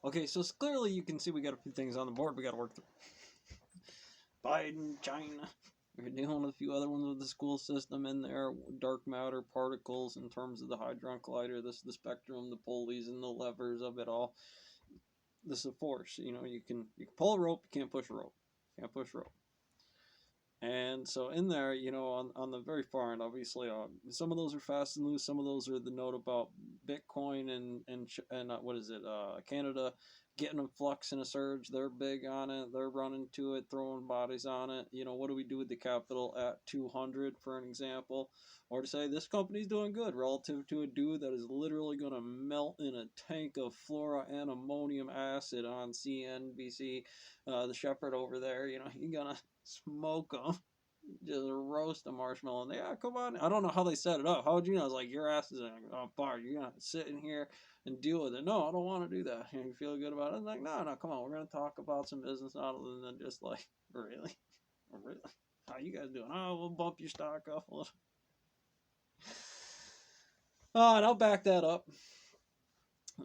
Okay, so clearly you can see we got a few things on the board we got to work through. Biden, China. We're dealing with a few other ones with the school system in there, dark matter particles in terms of the Hadron Collider, this the spectrum, the pulleys and the levers of it all. This is a force. You know, you can pull a rope, you can't push a rope. Can't push a rope. And so in there, you know, on the very far end, obviously, some of those are fast and loose. Some of those are the note about Bitcoin and what is it? Canada getting a flux and a surge. They're big on it. They're running to it, throwing bodies on it. You know, what do we do with the capital at 200, for an example? Or to say this company's doing good relative to a dude that is literally going to melt in a tank of flora and ammonium acid on CNBC. The shepherd over there, you know, he's gonna smoke them, just roast a marshmallow. And yeah, come on. I don't know how they set it up. How would you know? It's like your ass is on fire. You're gonna sit in here and deal with it. No, I don't want to do that. You feel good about it? I'm like, no, come on. We're gonna talk about some business other than just like, really, really. How you guys doing? Oh, we'll bump your stock up a little. Oh, and I'll back that up.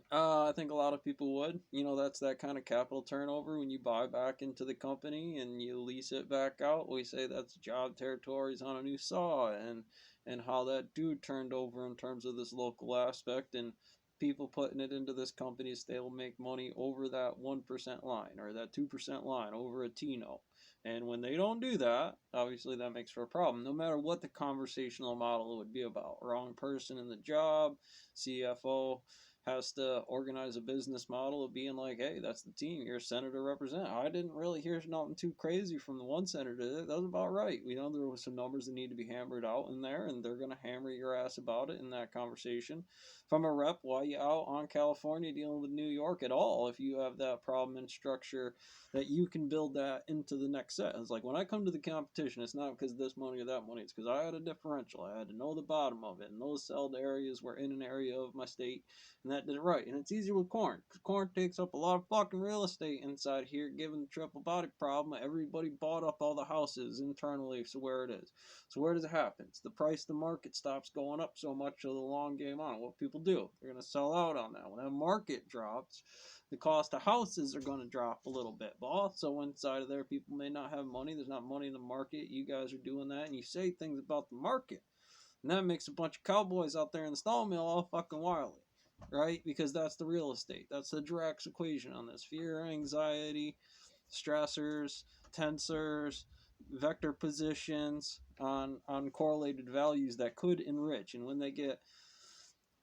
I think a lot of people would. You know, that's that kind of capital turnover when you buy back into the company and you lease it back out. We say that's job territories on a new saw, and how that dude turned over in terms of this local aspect and people putting it into this company, so they'll make money over that 1% line or that 2% line over a T-note. And when they don't do that, obviously that makes for a problem, no matter what the conversational model would be about. Wrong person in the job, CFO has to organize a business model of being like, hey, that's the team you're a senator represent. I didn't really hear nothing too crazy from the one senator. That was about right. We know there was some numbers that need to be hammered out in there, and they're going to hammer your ass about it in that conversation. From a rep, why you out on California dealing with New York at all if you have that problem and structure that you can build that into the next set? It's like when I come to the competition, it's not because of this money or that money. It's because I had a differential. I had to know the bottom of it, and those sold areas were in an area of my state, and that did it right. And it's easier with corn, because corn takes up a lot of fucking real estate inside here, given the triple body problem. Everybody bought up all the houses internally, so where it is. So where does it happen? It's the price of the market stops going up so much of the long game on. What people do, they're going to sell out on that. When that market drops, the cost of houses are going to drop a little bit. But also inside of there, people may not have money. There's not money in the market. You guys are doing that, and you say things about the market. And that makes a bunch of cowboys out there in the stall mill all fucking wily. Right? Because that's the real estate. That's the Drax equation on this. Fear, anxiety, stressors, tensors, vector positions on correlated values that could enrich. And when they're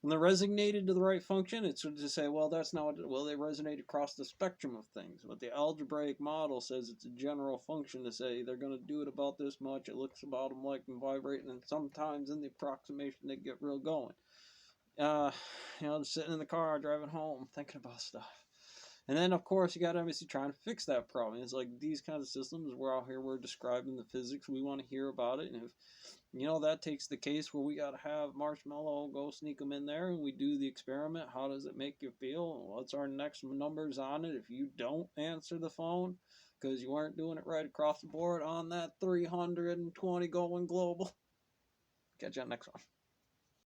resonated to the right function, it's sort of to say, well, that's not what, well, they resonate across the spectrum of things. But the algebraic model says it's a general function to say they're going to do it about this much. It looks about them like and vibrating, and sometimes in the approximation they get real going. You know, just sitting in the car, driving home, thinking about stuff. And then, of course, you got obviously trying to fix that problem. It's like these kinds of systems, we're out here, we're describing the physics, we want to hear about it. And if, you know, that takes the case where we got to have Marshmallow go sneak them in there and we do the experiment. How does it make you feel? What's our next numbers on it if you don't answer the phone because you weren't doing it right across the board on that 320 going global? Catch you on next one.